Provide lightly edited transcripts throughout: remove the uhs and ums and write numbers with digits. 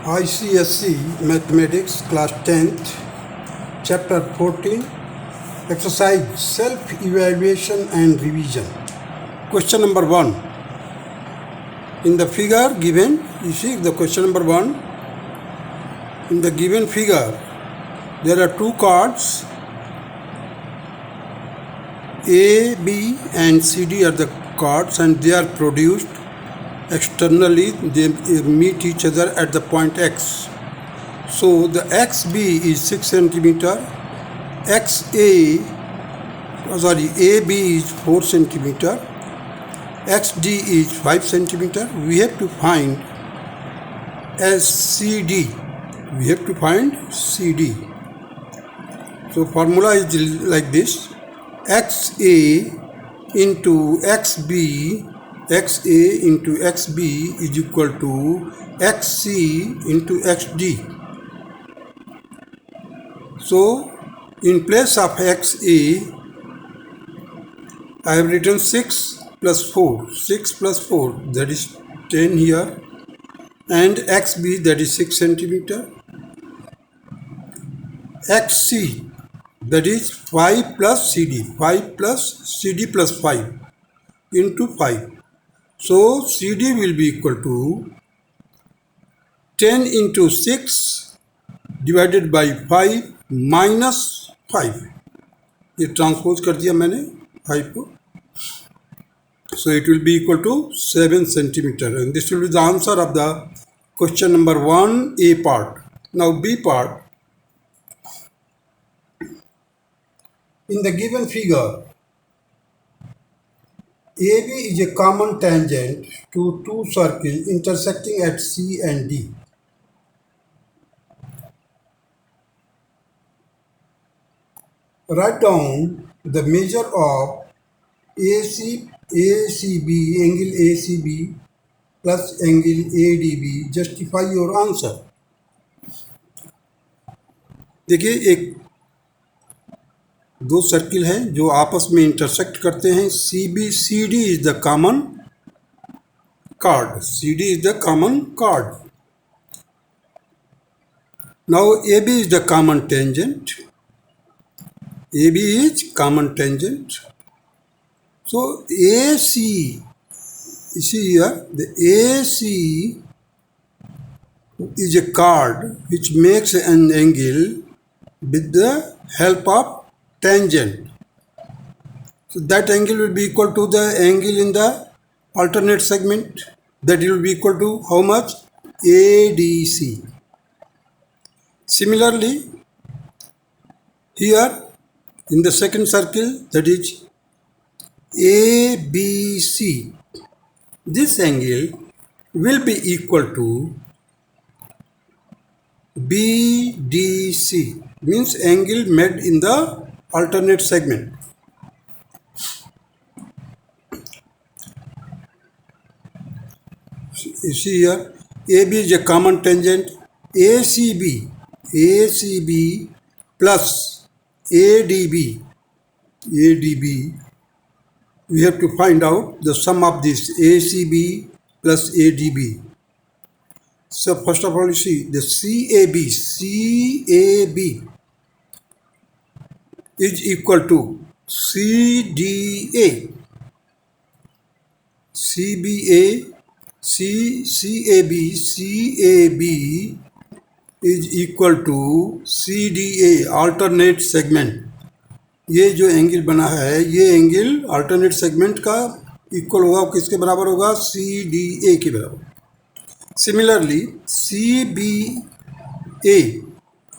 ICSE Mathematics Class 10th, Chapter 14, Exercise Self-Evaluation and Revision. Question number 1. In the figure given, you see the question number 1. In the given figure, there are two cards. A, B and CD are the cards and they are produced externally. They meet each other at the point X. So the XB is 6 centimeter, AB is 4 centimeter, XD is 5 centimeter. We have to find CD. We have to find CD. So formula is like this: XA into XB, XA into XB is equal to XC into XD. So in place of XA, I have written 6 plus 4, 6 plus 4, that is 10 here, and XB, that is 6 centimeter, XC, that is 5 plus CD, 5 plus CD plus 5 into 5. So CD will be equal to 10 into 6 divided by 5 minus 5. ये transpose कर दिया मैंने 5 को. So it will be equal to 7 centimeter, and this will be the answer of the question number 1, A part. Now B part. In the given figure, AB is a common tangent to two circles intersecting at C and D. Write down the measure of ACB, angle ACB plus angle ADB. Justify your answer. देखिए, एक दो circle हैं जो आपस में intersect करते हैं. CD is the common card. CD is the common card. Now AB is the common tangent. AB is common tangent. So AC, you see here, the AC is a chord which makes an angle with the help of tangent. So that angle will be equal to the angle in the alternate segment. That will be equal to how much? ADC. Similarly, here in the second circle, that is ABC, this angle will be equal to BDC, means angle made in the alternate segment. You see here, AB is a common tangent. ACB plus ADB, we have to find out the sum of this ACB plus ADB. So first of all, you see the CAB is equal to CDA, CAB is equal to CDA, alternate segment. ये जो angle बना है, ये angle alternate segment का equal होगा. किसके बराबर होगा? CDA के बराबर. Similarly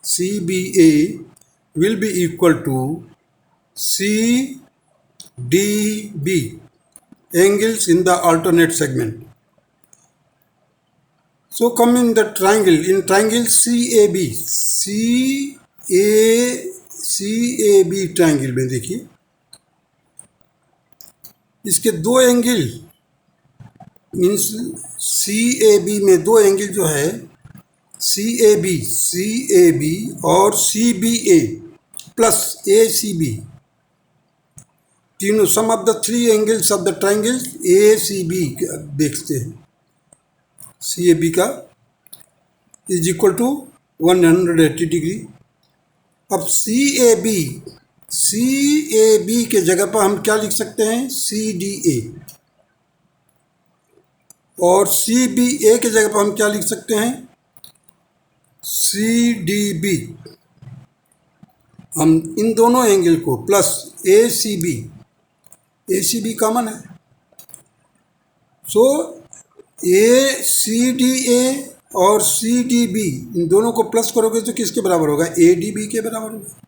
CBA will be equal to CDB, angles in the alternate segment. So come in the triangle. In triangle CAB triangle में देखिए, इसके दो एंगल, मीन्स CAB में दो एंगल जो है CAB और CBA प्लस ACB, तीनों sum of the three angles of the triangle ACB देखते हैं. CAB का इज इक्वल टू 180 डिग्री। अब सी ए बी के जगह पर हम क्या लिख सकते हैं, सी डी ए, और सी बी ए के जगह पर हम क्या लिख सकते हैं, सी डी बी। हम इन दोनों एंगल को plus A C B common है, so A C D A और सी डी बी इन दोनों को प्लस करोगे तो किसके बराबर होगा, ए डी बी के बराबर होगा।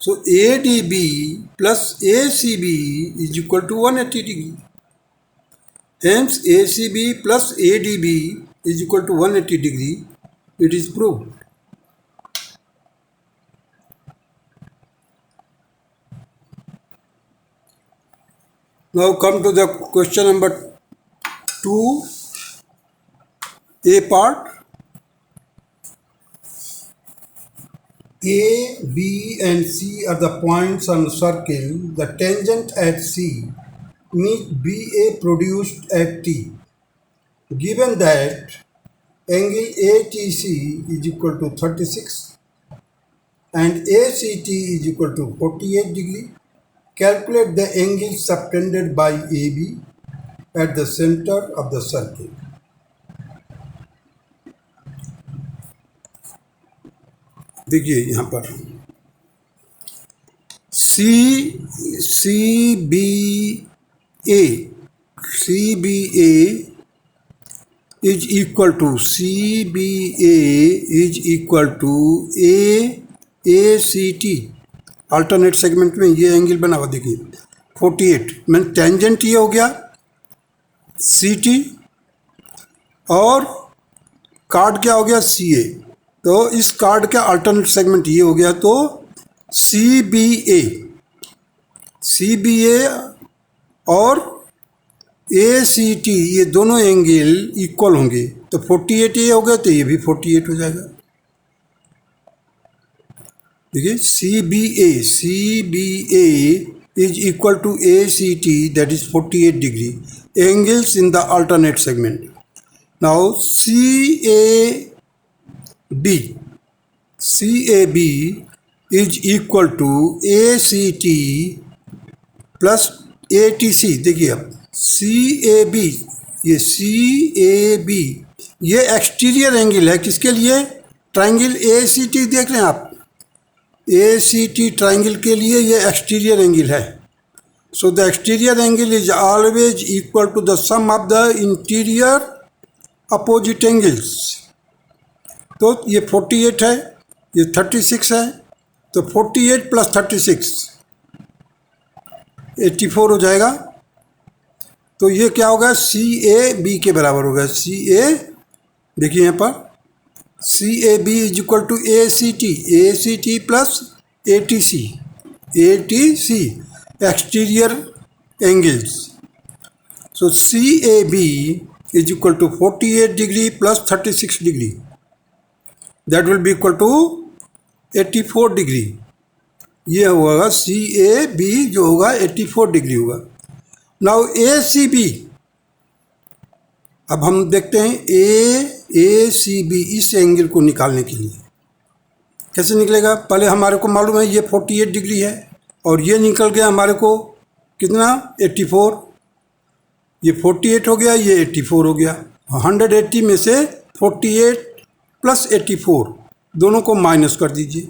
So A D B plus A C B is equal to 180 degree. Hence A C B plus A D B is equal to 180 degree. It is proved. Now come to the question number 2, A part. A, B and C are the points on circle. The tangent at C meet BA produced at T. Given that angle ATC is equal to 36 and ACT is equal to 48 degree. Calculate the angle subtended by AB at the center of the circle. देखिए यहाँ पर C B A is equal to A C T. Alternate segment में ये angle बना हुआ देखिए 48, मैंने tangent ये हो गया सी टी और कार्ड क्या हो गया सी ए। तो इस कार्ड का अल्टरनेट सेगमेंट ये हो गया, तो सी बी ए और ए सी टी ये दोनों एंगल इक्वल होंगे, तो 48 ये हो गया तो ये भी 48 हो जाएगा। देखिए C B A is equal to A C T, that is 48 degree angles in the alternate segment. Now C A B is equal to A C T plus A T C. देखिए अब C A B ये exterior angle है, किसके लिए, triangle A C T देख रहे हैं आप, ए सी टी ट्राइंगल के लिए ये एक्सटीरियर एंगल है। So the exterior angle is always equal to the sum of the interior opposite angles. तो ये 48 है, ये 36 है, तो 48 प्लस 36 84 हो जाएगा। तो ये क्या होगा, सी ए बी के बराबर होगा। सी ए देखिए यहाँ पर C A B is equal to A C T plus A T C exterior angles. So C A B is equal to 48 degree plus 36 degree, that will be equal to 84 degree. ये होगा सी A B जो होगा 84 degree होगा। Now ए C B, अब हम देखते हैं ए C B इस एंगल को निकालने के लिए कैसे निकलेगा। पहले हमारे को मालूम है ये 48 डिग्री है और ये निकल गया हमारे को कितना 84, ये 48 हो गया, ये 84 हो गया। 180 में से 48 प्लस 84 दोनों को माइनस कर दीजिए।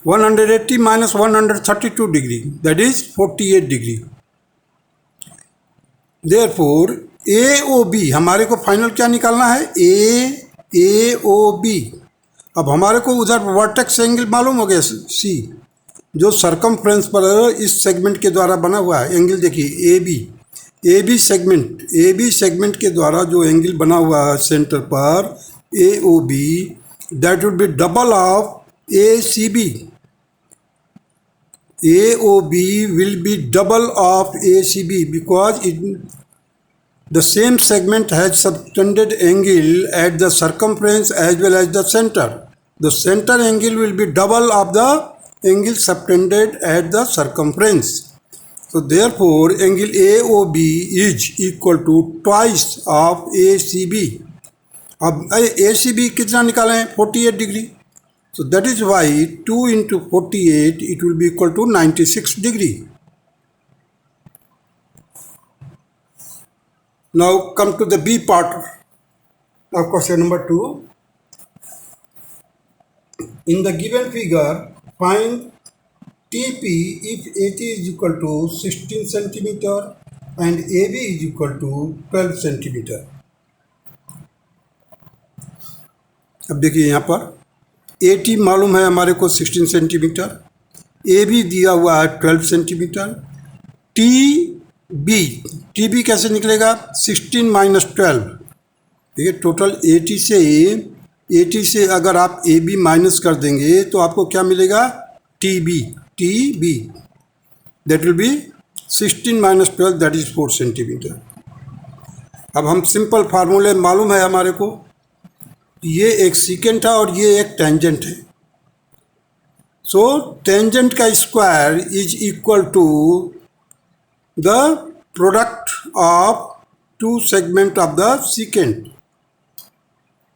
180 minus 132 degree, that is 48 degree. Therefore A O B हमारे को फाइनल क्या निकालना है, ए ओ बी। अब हमारे को उधर वर्टेक्स एंगल मालूम हो गया सी, जो सरकमफ्रेंस पर इस सेगमेंट के द्वारा बना हुआ है एंगल। देखिए ए बी सेगमेंट के द्वारा जो एंगल बना हुआ है सेंटर पर A O B, that would be double of A C B. A O B will be double of A C B because the same segment has subtended angle at the circumference as well as the center. The center angle will be double of the angle subtended at the circumference. So therefore angle AOB is equal to twice of ACB. अब ए C B कितना निकालें, 48 degree. So that is why 2 into 48 it will be equal to 96 degree. Now come to the B part of question number 2. In the given figure, find TP if AT is equal to 16 centimeter and AB is equal to 12 centimeter. अब देखिए यहाँ पर AT मालूम है हमारे को 16 centimetre, AB दिया हुआ है 12 सेंटीमीटर, TB कैसे निकलेगा, 16 माइनस 12. ठीक है, टोटल AT से अगर आप AB माइनस कर देंगे तो आपको क्या मिलेगा, TB that will B 16 minus 12 that is 4 centimetre. अब हम सिंपल फार्मूले मालूम है हमारे को, ये एक सीकेंट है और ये एक टेंजेंट है. सो टेंजेंट का square is equal to the product of two segment of the secant.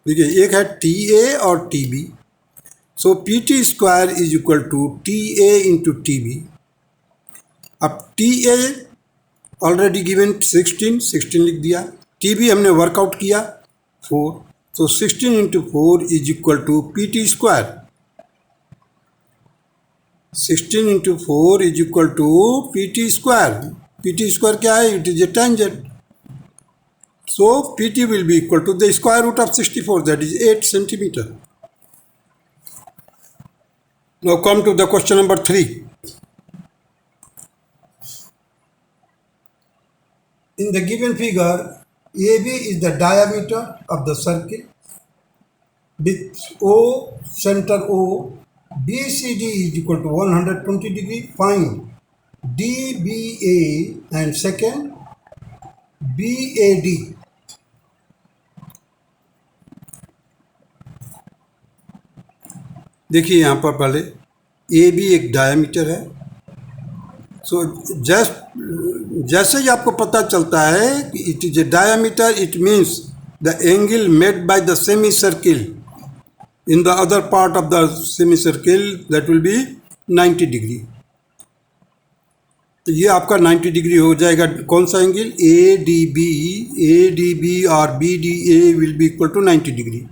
देखिए एक है TA और TB. So PT square is equal to TA into TB. अब TA ऑलरेडी गिवन 16 लिख दिया, TB हमने वर्कआउट किया 4. So 16 into 4 is equal to PT square. 16 into 4 is equal to PT square. PT square क्या है? It is a tangent. So PT will be equal to the square root of 64, that is 8 centimeter. Now come to the question number 3. In the given figure, AB is the diameter of the circle with O, center O. BCD is equal to 120 degree. Find DBA and second BAD. देखिए यहाँ पर पहले AB एक diameter है. सो जैसे ही आपको पता चलता है कि it is a diameter, it means the angle made by the semi circle in the other part of the semi circle that will be 90 degree. तो ये आपका 90 डिग्री हो जाएगा. कौन सा एंगल, ADB और BDA will be equal to 90 degree.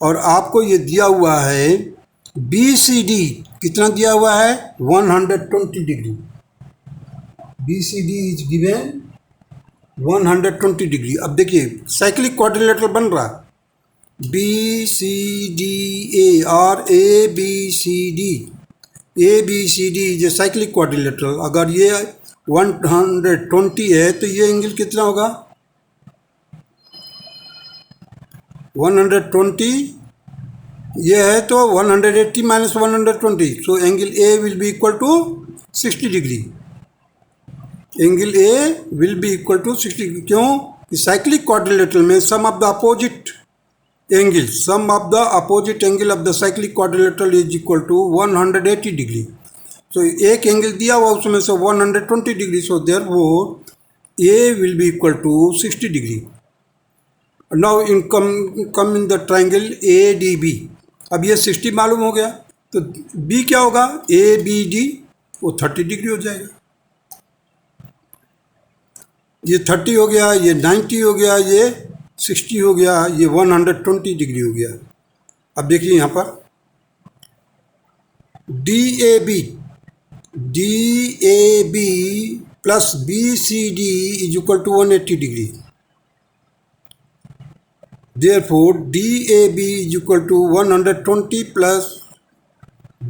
और आपको ये दिया हुआ है BCD कितना दिया हुआ है, 120 degree. BCD is given 120 degree. अब देखिए साइक्लिक क्वाड्रिलेटरल बन रहा है, BCDA और ABCD is a cyclic quadrilateral. अगर ये 120 है तो ये एंगल कितना होगा, 120 ये है तो 180 minus 120. So angle A will be equal to 60 degree. Angle A will be equal to 60. क्यों, साइक्लिक क्वाड्रिलेटरल में sum of the opposite angle of the cyclic quadrilateral is equal to 180 degree. तो एक angle दिया हुआ उसमें से 120 degree. So therefore A will be equal to 60 degree. Now in come in the triangle ADB. अब ये 60 मालूम हो गया तो B क्या होगा, ABD, वो 30 डिग्री हो जाएगा. ये 30 हो गया, ये 90 हो गया, ये 60 हो गया, ये 120 डिग्री हो गया. अब देखिए यहाँ पर DAB plus BCD is equal to 180 degree. Therefore DAB is equal to 120 plus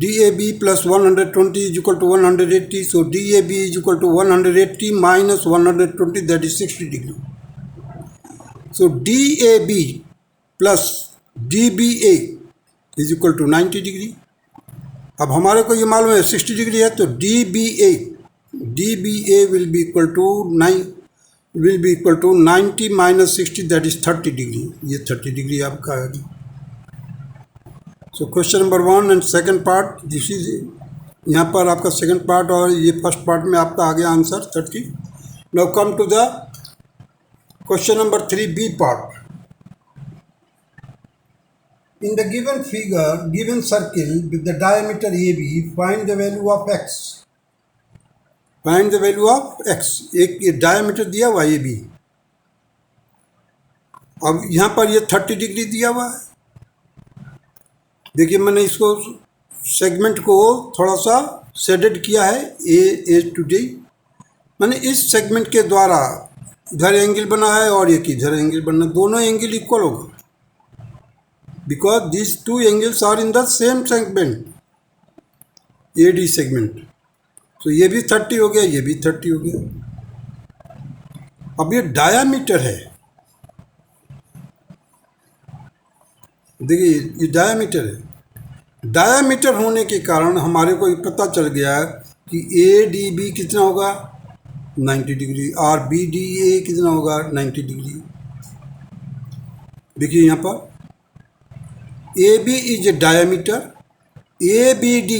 DAB plus 120 is equal to 180. So DAB is equal to 180 minus 120, that is 60 degree. So DAB plus DBA is equal to 90 degree. अब हमारे को ये मालूम है 60 degree है तो DBA will be equal to 90 minus 60, that is 30 degree. ये 30 degree आपका है. सो question number 1 and second part, this is यहाँ पर आपका सेकंड पार्ट और ये फर्स्ट पार्ट में आपका आ गया answer 30. Now come to the question number 3 B part. In the given figure, given circle with the diameter AB, find the value of x. Find the value of x. एक diameter दिया हुआ A B. अब यहाँ पर ये 30 degree दिया हुआ है. देखिए मैंने इसको सेगमेंट को थोड़ा सा शेडेड किया है ए टू डी. मैंने इस सेगमेंट के द्वारा इधर एंगल बना है और एक इधर एंगल बना, दोनों एंगल इक्वल होगा because these two angles are in the same segment, AD segment. तो ये भी 30 हो गया, ये भी 30 हो गया. अब ये डायामीटर है, देखिए ये डायामीटर है. डायामीटर होने के कारण हमारे को पता चल गया कि ए डी बी कितना होगा 90 डिग्री और बी डी ए कितना होगा 90 डिग्री. देखिए यहाँ पर AB is a diameter, ABD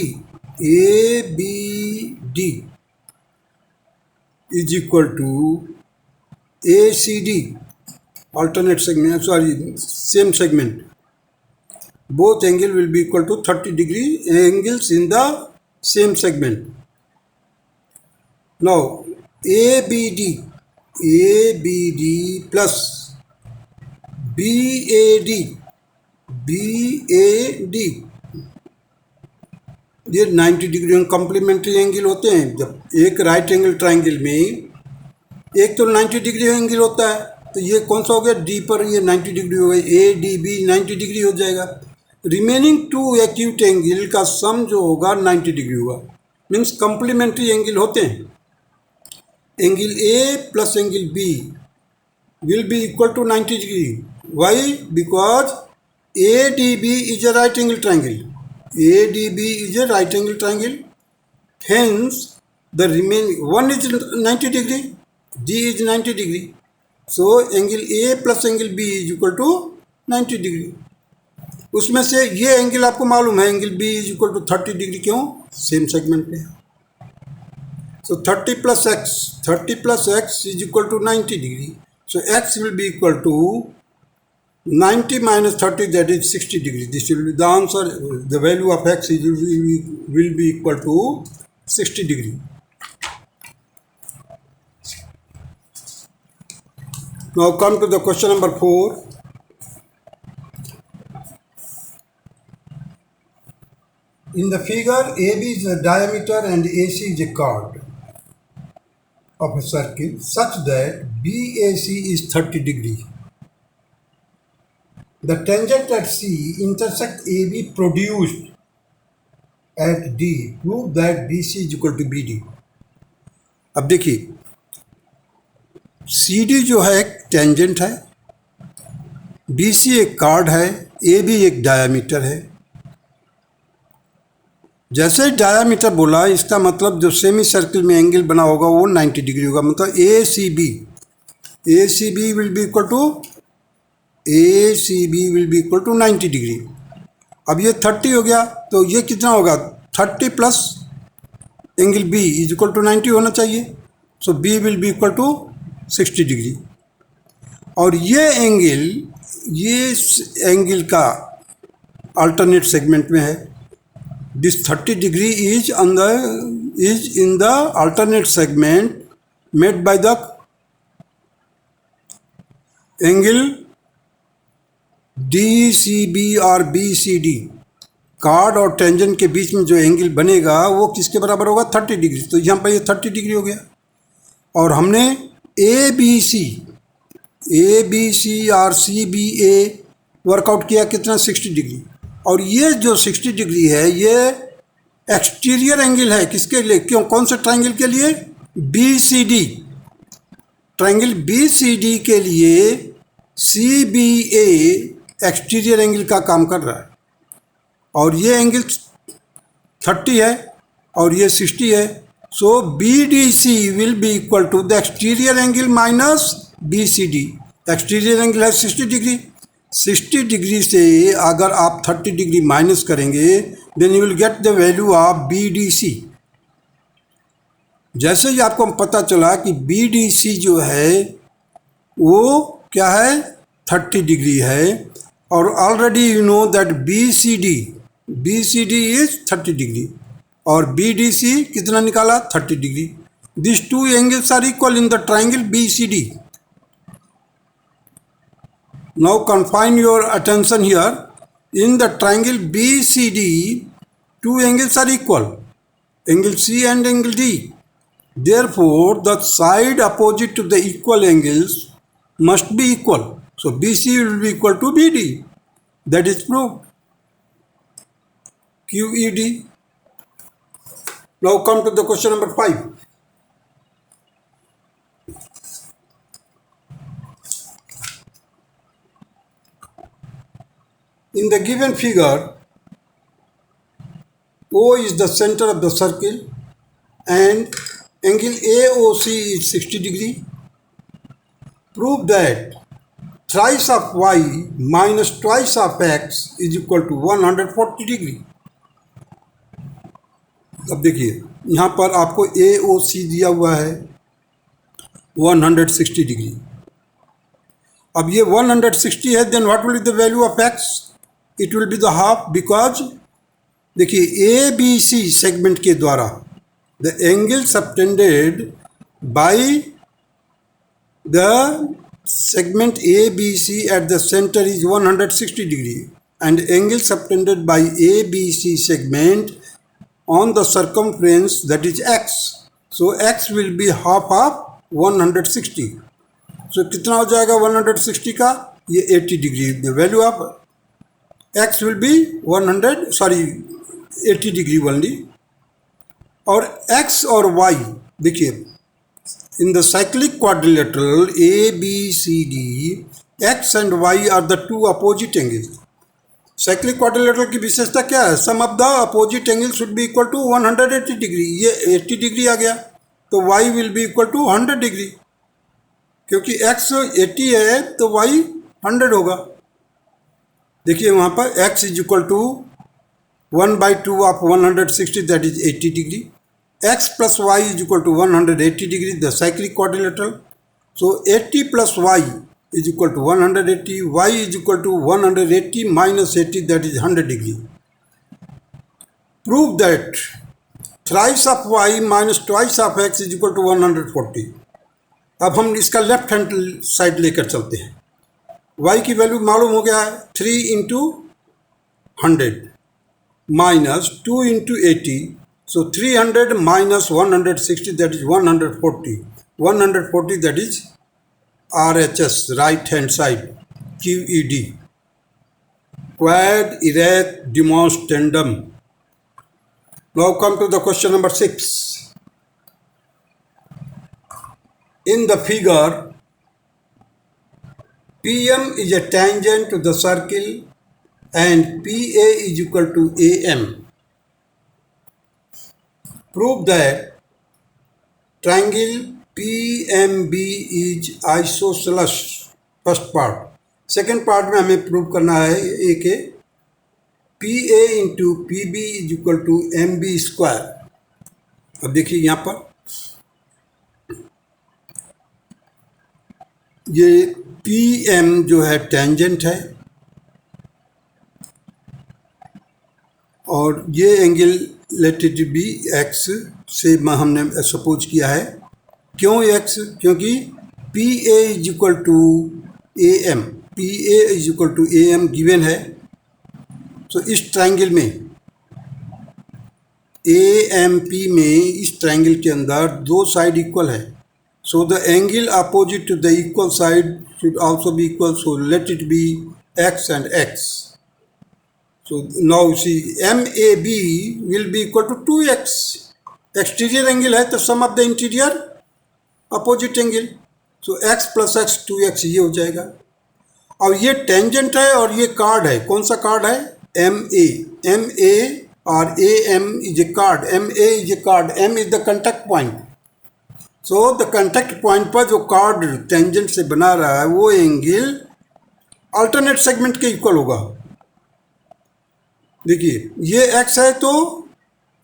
is equal to ACD, alternate segment, same segment. Both angle will be equal to 30 degree angles in the same segment. Now ABD plus BAD ये 90 degree complementary angle होते हैं. जब एक right angle triangle में एक तो 90 degree angle होता है, तो ये कौन सा हो गया डी पर ये 90 डिग्री हो गया, ए डी बी 90 डिग्री हो जाएगा. रिमेनिंग टू एक्यूट एंगल का सम जो होगा 90 डिग्री होगा. मीन्स कॉम्प्लीमेंट्री एंगल होते हैं. Angle A plus angle B will be equal to 90 degree. Why? Because ADB is a right angle triangle. ADB is a right angle triangle. Hence, the remaining one is 90 degree, D is 90 degree. So, angle A plus angle B is equal to 90 degree. उसमें से ये angle आपको मालूम है, angle B is equal to 30 degree. क्यों? Same segment में. So 30 plus x is equal to 90 degree. So x will be equal to 90 minus 30, that is 60 degree. This will be the answer. The value of x will be equal to 60 degree. Now come to the question number 4. In the figure, AB is the diameter and AC is a chord of a circle such that BAC is 30 degree. The tangent at C intersect AB produced at D. Prove that BC is equal to BD. अब देखिए CD जो है एक tangent है, BC एक card है, AB एक diameter है. जैसे डायामीटर बोला, इसका मतलब जो सेमी सर्किल में एंगल बना होगा वो 90 डिग्री होगा. मतलब ACB will be equal to ACB will be equal to 90 degree. अब ये 30 हो गया, तो ये कितना होगा 30 plus angle B is equal to 90 होना चाहिए. So B will be equal to 60 degree. और ये एंगल का अल्टरनेट सेगमेंट में है. This 30 degree is in the alternate segment made by the angle DCB और BCD. कार्ड और टेंजेंट के बीच में जो एंगल बनेगा वो किसके बराबर होगा 30 डिग्री. तो यहाँ पर ये 30 डिग्री हो गया. और हमने ABC और CBA वर्कआउट किया कितना 60 डिग्री. और ये जो 60 डिग्री है ये एक्सटीरियर एंगल है. किसके लिए? क्यों? कौन से ट्राइंगल के लिए? BCD. ट्राइंगल BCD के लिए CBA एक्सटीरियर एंगल का काम कर रहा है. और ये एंगल 30 है और ये 60 है. So BDC will be equal to the exterior angle minus BCD. Exterior angle है 60 डिग्री. 60 डिग्री से अगर आप 30 डिग्री माइनस करेंगे then you will get the value of BDC. जैसे ही आपको पता चला कि BDC जो है वो क्या है 30 डिग्री है, और already you know that B C D is 30 degree और बी डी सी कितना निकाला 30 degree. These two angles are equal in the triangle BCD. Now confine your attention here. In the triangle BCD, two angles are equal, angle C and angle D. Therefore, the side opposite to the equal angles must be equal. So BC will be equal to BD. That is proved. QED. Now come to the question number 5. In the given figure, O is the center of the circle and angle AOC is 60 degree. Prove that thrice of y minus twice of x is equal to 140 degree. अब देखिए यहाँ पर आपको AOC दिया हुआ है 160 degree. अब ये 160 है, then what will be the value of x? It will be the half, because देखिए ए बी सी सेगमेंट के द्वारा the angle subtended by the segment ABC at the center is 160 degree and angle subtended by ABC segment on the circumference, that is x. So x will be half of 160. So कितना हो जाएगा 160 का? ये 80 degree. The value of x will be 80 degree only. और x और y देखिए in the cyclic quadrilateral ABCD, x and y are the two opposite angles. Cyclic quadrilateral की विशेषता क्या है? Sum of the opposite angles should be equal to 180 degree. ये 80 degree आ गया तो y will be equal to 100 degree, क्योंकि x 80 है तो y 100 होगा. देखिए वहाँ पर x is equal to 1/2 of 160, that is 80 degree. x plus y is equal to 180 degree, the cyclic quadrilateral. So 80 plus y is equal to 180. Y is equal to 180 minus 80, that is 100 degree. Prove that thrice of y minus twice of x is equal to 140. अब हम इसका left hand side लेकर चलते हैं. y की value मालूम हो गया है 3 into 100 minus 2 into 80. So 300 minus 160, that is 140. 140, that is RHS, right hand side, QED. Quad erect Dumont tandem. Now come to the question number 6. In the figure, PM is a tangent to the circle and PA is equal to AM. Prove that triangle PMB is isosceles. First part. Second part में हमें prove करना है एक है PA into PB is equal to MB square. अब देखिए यहाँ पर ये PM जो है टेंजेंट है और ये angle late it be x से हमने सपोज किया है. क्यों x? क्योंकि PA is equal to AM, PA is equal to AM given है. तो इस ट्रायंगल में AMP में इस ट्रायंगल के अंदर दो साइड इक्वल है. So the angle opposite to the equal side should also be equal. So let it be x and x. So now see MAB will be equal to 2x. Exterior angle है तो sum of the interior opposite angle. So x plus x 2x ये हो जाएगा. अब ये tangent है और ये कार्ड है. कौन सा कार्ड है? MA और AM is a card. MA is a card. M is the contact point. So the contact point पर जो कार्ड टेंजेंट से बना रहा है वो एंगल अल्टरनेट सेगमेंट के इक्वल होगा. देखिए ये x है तो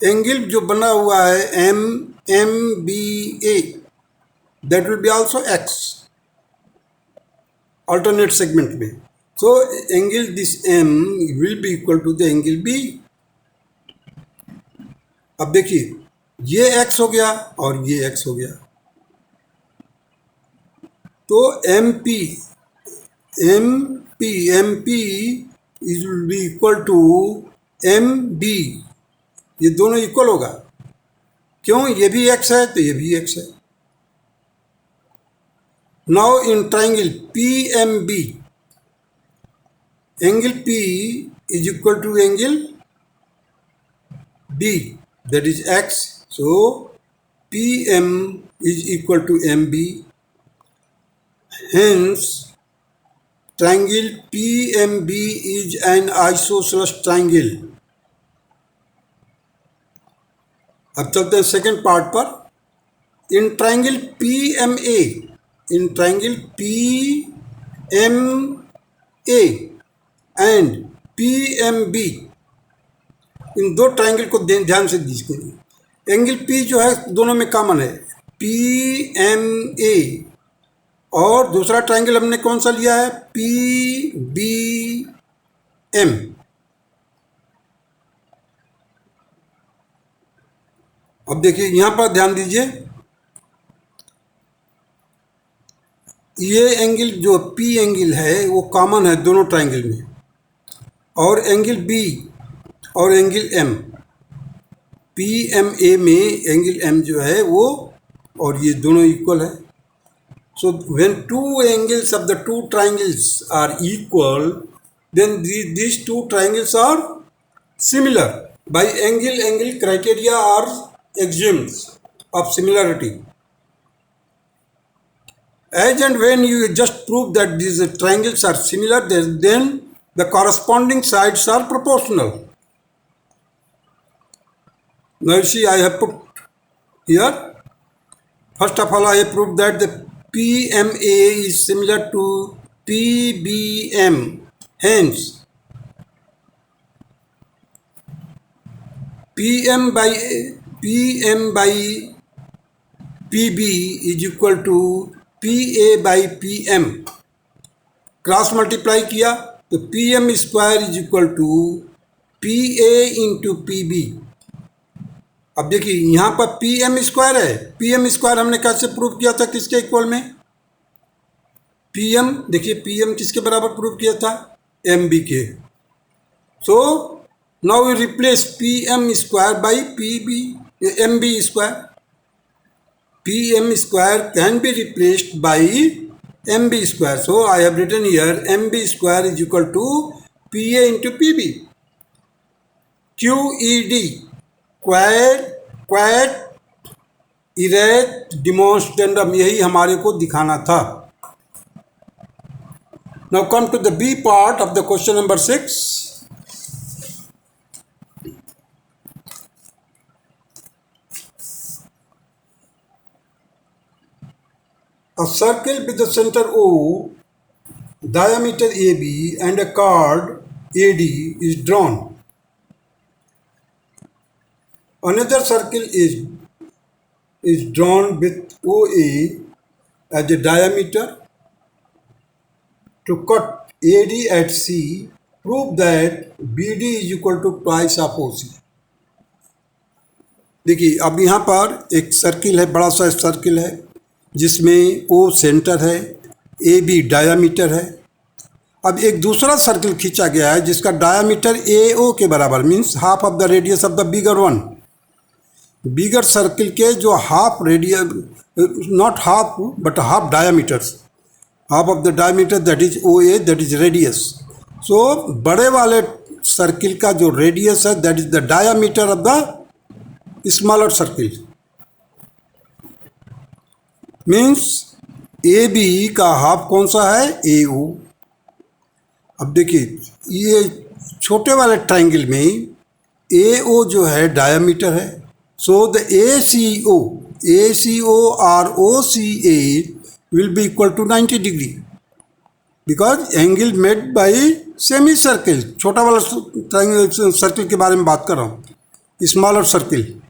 एंगल जो बना हुआ है MBA, that will be also x alternate segment में. So angle this M will be equal to the angle B. अब देखिए ये x हो गया और ये x हो गया, तो MP is will be equal to MB, ये दोनों इक्वल होगा। क्यों? ये भी x है तो ये भी x है। Now in triangle PMB, angle P is equal to angle B, that is x. So PM is equal to MB. Hence triangle PMB is an isosceles triangle. अब चलते हैं सेकेंड पार्ट पर। In triangle PMA, in triangle PMA and PMB, इन दो triangle को ध्यान से दीजिए। Angle P जो है दोनों में कॉमन है, PMA, और दूसरा ट्राइंगल हमने कौन सा लिया है? PBM। अब देखिए यहां पर ध्यान दीजिए, ये एंगल जो P एंगल है वो कॉमन है दोनों ट्राइंगल में, और एंगल B और एंगल M, PMA में एंगल M जो है वो और ये दोनों इक्वल है। So when two angles of the two triangles are equal, then these two triangles are similar by angle criteria or axioms of similarity. As and when you just prove that these triangles are similar, then the corresponding sides are proportional. Now you see I have put here, first of all I have proved that the PMA is similar to PBM. Hence, PM by PB is equal to PA by PM. Cross multiply किया तो PM square is equal to PA into PB। अब देखिए यहाँ पर PM square है, PM square हमने कैसे prove किया था, किसके इक्वल में? PM, देखिए PM किसके बराबर प्रूव किया था? MB के। So now we replace PM square by MB square. PM square can be replaced by MB square. So I have written here MB square is equal to PA into PB। QED, quod erat demonstrandum, यही हमारे को दिखाना था। Now come to the B part of the question number 6। A circle with the center O, diameter AB and a chord AD is drawn. Another circle is drawn with OA as a diameter. To cut AD at C, prove that BD is equal to twice of OC. देखिए अब यहाँ पर एक circle है, बड़ा सा circle है जिसमें O सेंटर है, AB डायामीटर है। अब एक दूसरा सर्किल खींचा गया है जिसका डायामीटर AO के बराबर, means half of the radius of the bigger one. Bigger circle के जो half radius, not half but half diameters, half of the diameter that is OA, that is radius. So बड़े वाले circle का जो radius है that is the diameter of the smaller circle, means AB का हाफ कौन सा है? AO। अब देखिए ये छोटे वाले ट्राइंगल में AO जो है डायमीटर है, सो द ACO और OCA will be equal to 90 degree because angle made by semicircle। छोटा वाला ट्राइंगल सर्किल के बारे में बात कर रहा हूँ, smaller circle.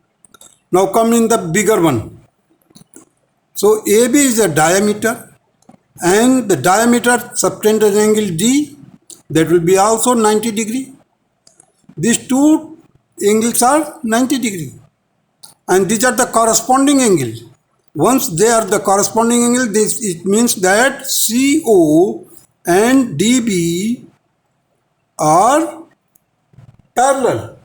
Now come in the bigger one. So AB is a diameter and the diameter subtends an angle D that will be also 90 degree. These two angles are 90 degree, and these are the corresponding angle. Once they are the corresponding angle, this it means that CO and DB are parallel,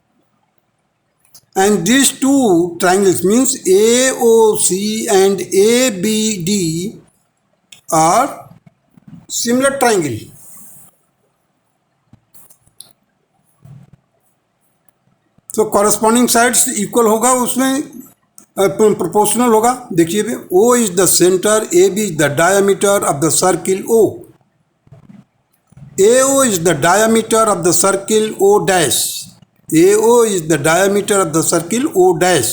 and these two triangles means AOC and ABD are similar triangle. तो corresponding sides equal होगा, उसमें proportional होगा. देखिए भी, O is the centre, AB is the diameter of the circle O. AO is the diameter of the circle O dash. AO is the diameter of the circle O dash.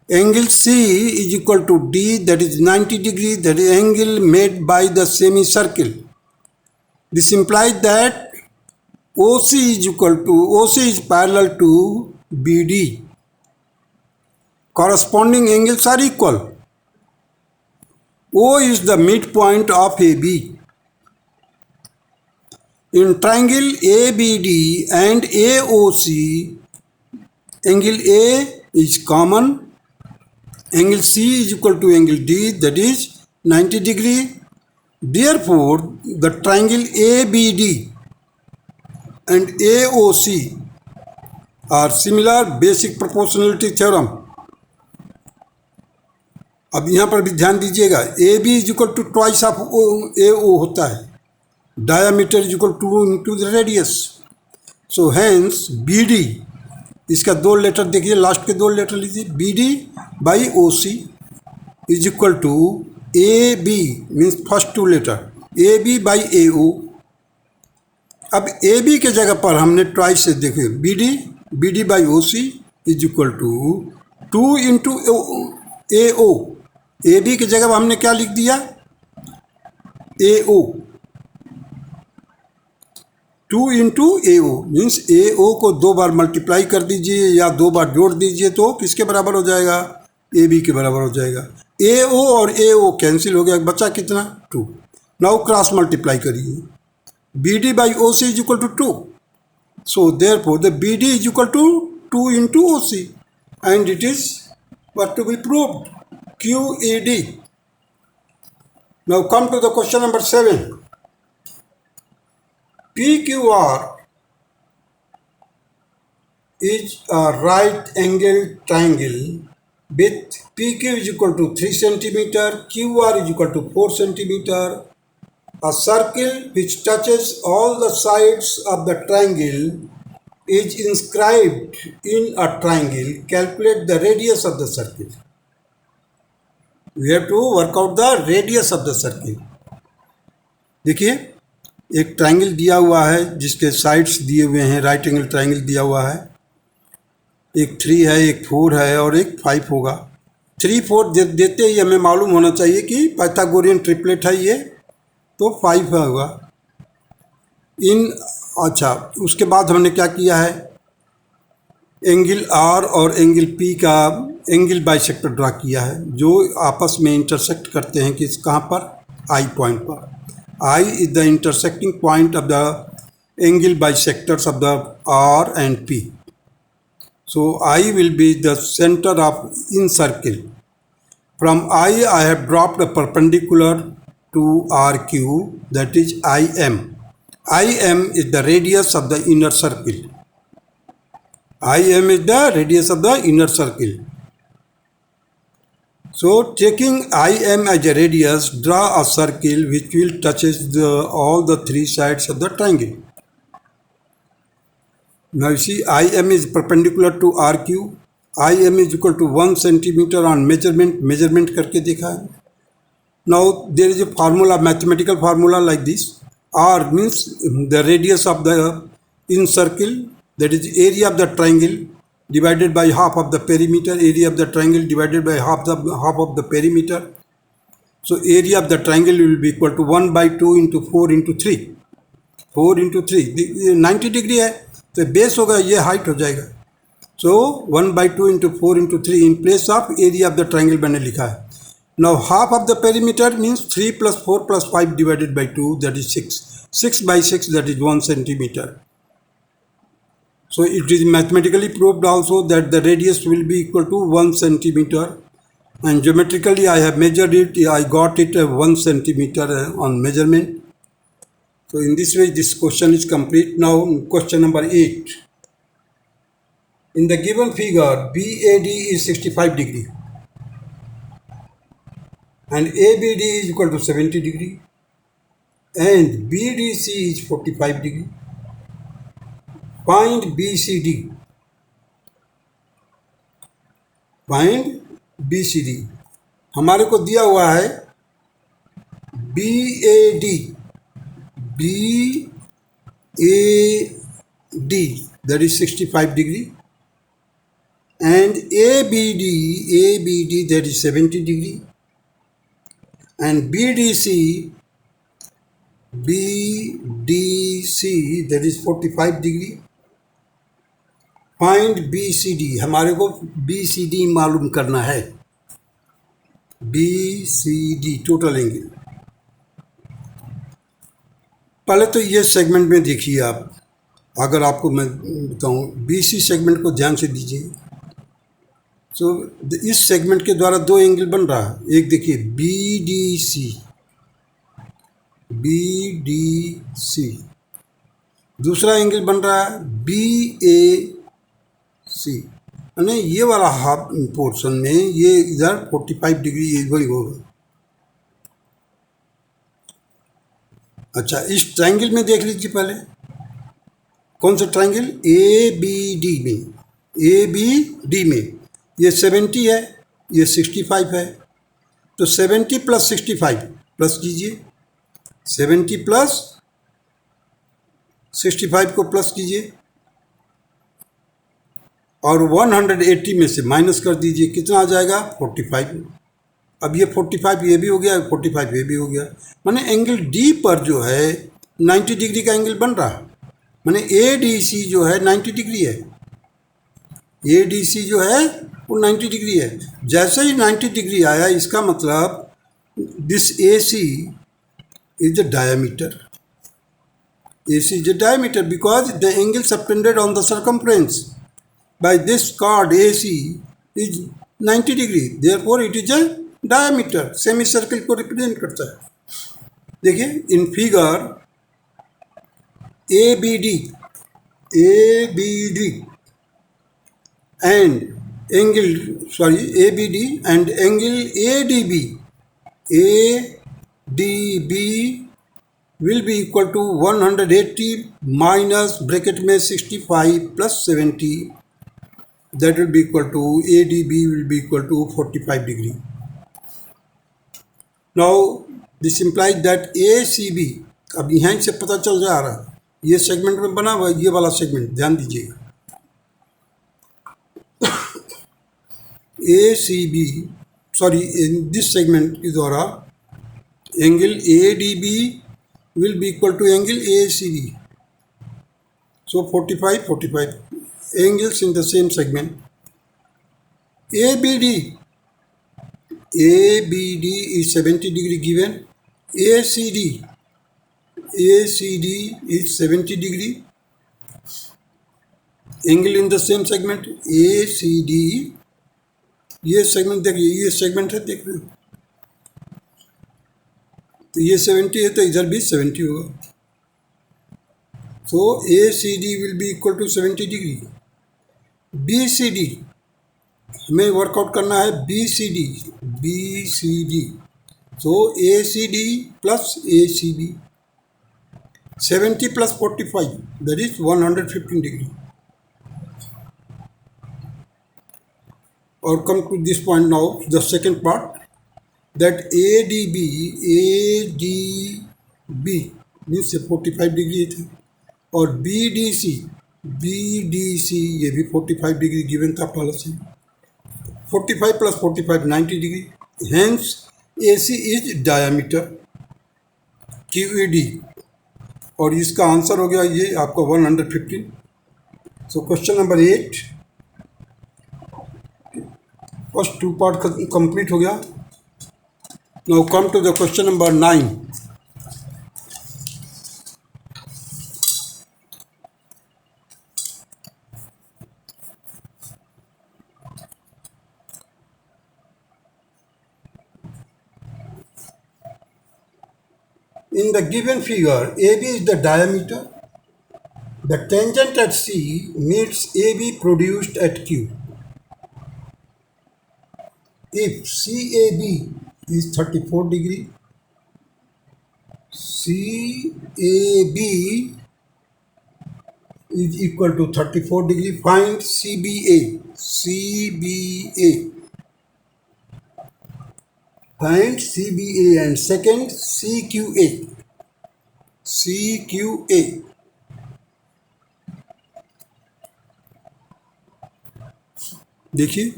Angle C is equal to D, that is 90 degree, that is angle made by the semicircle. This implies that OC is parallel to BD. Corresponding angles are equal. O is the midpoint of AB. In triangle ABD and AOC, angle A is common. Angle C is equal to angle D, that is 90 degree. Therefore, the triangle ABD and AOC are similar. Basic proportionality theorem. अब यहाँ पर भी ध्यान दीजिएगा, AB is equal to twice of AO होता है. Diameter is equal to into the radius. So hence BD, इसका दो लेटर देखिए, लास्ट के दो लेटर लीजिए, BD by OC is equal to AB, means first two letter, AB by AO. अब AB के जगह पर हमने ट्वाइस से देखे, BD by OC is equal to 2 into AO. AB की जगह हमने क्या लिख दिया, AO. 2 into AO means AO को दो बार मल्टीप्लाई कर दीजिए या दो बार जोड़ दीजिए तो किसके बराबर हो जाएगा, AB के बराबर हो जाएगा. AO और AO कैंसिल हो गया, बचा कितना, 2. नाउ क्रॉस मल्टीप्लाई करिए, BD by OC is equal to 2. So therefore the BD is equal to 2 into OC, and it is what to be proved, QED. Now come to the question number 7. PQR is a right angled triangle with PQ is equal to 3 cm, QR is equal to 4 cm. A circle which touches all the sides of the triangle is inscribed in a triangle. Calculate the radius of the circle. We have to work out the radius of the circle. देखिए, एक triangle दिया हुआ है जिसके sides दिए हुए हैं, right angle triangle दिया हुआ है. एक 3 है, एक 4 है और एक 5 होगा. 3 4 देते ही हमें मालूम होना चाहिए कि पाइथागोरियन ट्रिपलेट है ये, तो 5 होगा. अच्छा, उसके बाद हमने क्या किया है, एंगल R और एंगल P का एंगल बाइसेक्टर ड्रा किया है जो आपस में इंटरसेक्ट करते हैं किस कहाँ पर, I पॉइंट पर. I is the intersecting point of the angle bisectors of the R and P. So I will be the center of in circle. From I have dropped a perpendicular to RQ, that is IM. IM is the radius of the inner circle. IM is the radius of the inner circle. So taking IM as a radius, draw a circle which will touches all the 3 sides of the triangle. Now you see, IM is perpendicular to RQ. IM is equal to 1 cm on measurement करके देखा है. Now there is a formula, mathematical formula like this. R means the radius of the in circle, that is area of the triangle divided by half of the perimeter, area of the triangle divided by half of the perimeter. So area of the triangle will be equal to 1 by 2 into 4 into 3. 4 into 3, 90 degree है तो base होगा, ये height हो जाएगा. So 1 by 2 into 4 into 3 in place of area of the triangle मैंने लिखा है. Now half of the perimeter means 3 plus 4 plus 5 divided by 2, that is 6. 6 by 6, that is 1 centimeter. So it is mathematically proved also that the radius will be equal to 1 centimeter, and geometrically I have measured it. I got it 1 centimeter on measurement. So in this way this question is complete. Now question number 8. In the given figure, BAD is 65 degree and ABD is equal to 70 degree and BDC is 45 degree. Find BCD. Find BCD. हमारे को दिया हुआ है BAD, that is 65 degree, and ABD, that is 70 degree, and BDC, that is 45 degree. Find BCD. हमारे को BCD मालूम करना है. BCD total angle. पहले तो ये सेगमेंट में देखिए आप. अगर आपको मैं बताऊं, BC सेगमेंट को ध्यान से दीजिए. तो इस सेगमेंट के द्वारा दो एंगल बन रहा है. एक देखिए BDC, दूसरा एंगल बन रहा है BAC. यानी ये वाला हाफ पोर्शन में ये इधर 45 डिग्री वही होगा. अच्छा, इस ट्रायंगल में देख लीजिए पहले. कौन सा ट्रायंगल? ABD में ये 70 है, ये 65 है. तो 70 प्लस 65 प्लस कीजिए. 70 प्लस 65 को प्लस कीजिए और 180 में से माइनस कर दीजिए. कितना आ जाएगा? 45. अब ये 45 ये भी हो गया, 45 ये भी हो गया. माने एंगल D पर जो है 90 डिग्री का एंगल बन रहा है. माने ADC जो है 90 डिग्री है. ADC जो है वो 90 डिग्री है. जैसे ही 90 डिग्री आया, इसका मतलब this AC is the diameter. AC is the diameter because the angle subtended on the circumference by this chord AC is 90 degree. Therefore it is a diameter. Semicircle को represent करता है. देखिए in figure ABD and ABD and angle ADB will be equal to 180 minus bracket में 65 plus 70. That will be equal to ADB will be equal to 45 degree. Now this implies that ACB, अब यहाँ से पता चल जा रहा है ये सेगमेंट में बना हुआ, ये वाला सेगमेंट ध्यान दीजिएगा. ACB in this segment के द्वारा angle ADB will be equal to angle ACB. So 45 angles in the same segment. ABD is 70 degree given. ACD is 70 degree. Angle in the same segment ACD. ये segment देखिए, ये segment है, देख रहे हो. तो ये 70 है तो इधर भी 70 होगा. So ACD will be equal to 70 degree. BCD हमें वर्कआउट करना है. BCD. So ACD plus ACB. 70 plus 45, that is 115 degree. Or come to this point now, the second part, that ADB means 45 degree थे, और BDC ये भी 45 degree given था पहले से. 45 plus 45 90 degree. Hence AC is diameter QED, और इसका answer हो गया ये आपका 115. So question number 8 first 2 part complete हो गया. Now come to the question number 9. In the given figure, AB is the diameter. The tangent at C meets AB produced at Q. If CAB is 34 degree, CAB is equal to 34 degree, find CBA. CBA. Find CBA and second CQA. CQA. देखिए